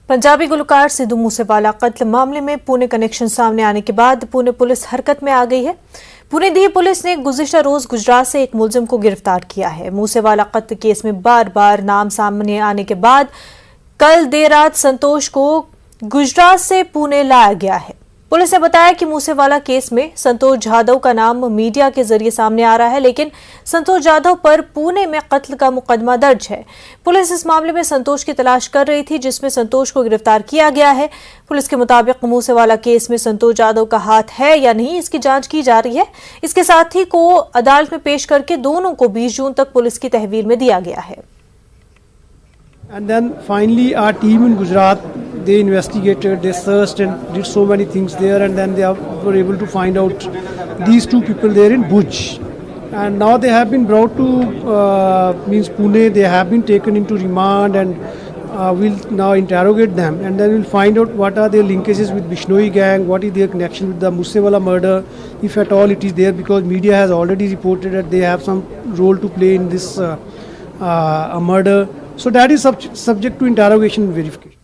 पंजाबी गुलकार सिद्धू मूसेवाला कत्ल मामले में पुणे कनेक्शन सामने आने के बाद पुणे पुलिस हरकत में आ गई है। पुणे दी पुलिस ने गुज़िश्ता रोज गुजरात से एक मुलजिम को गिरफ्तार किया है। मूसेवाला कत्ल केस में बार बार नाम सामने आने के बाद कल देर रात संतोष को गुजरात से पुणे लाया गया है। पुलिस ने बताया कि मूसेवाला केस में संतोष जाधव का नाम मीडिया के जरिए सामने आ रहा है, लेकिन संतोष जाधव पर पुणे में कत्ल का मुकदमा दर्ज है। पुलिस इस मामले में संतोष की तलाश कर रही थी, जिसमें संतोष को गिरफ्तार किया गया है। पुलिस के मुताबिक मूसेवाला केस में संतोष जाधव का हाथ है या नहीं, इसकी जांच की जा रही है। इसके साथी को अदालत में पेश करके दोनों को 20 जून तक पुलिस की तहवील में दिया गया है। And then finally our team in Gujarat, they investigated, they searched and did so many things there, and then they were able to find out these two people there in Bhuj. And now they have been brought to Pune. They have been taken into remand, and we'll now interrogate them, and then we'll find out what are their linkages with Bishnoi gang, what is their connection with the Musewala murder, if at all it is there, because media has already reported that they have some role to play in this murder. So that is subject to interrogation and verification.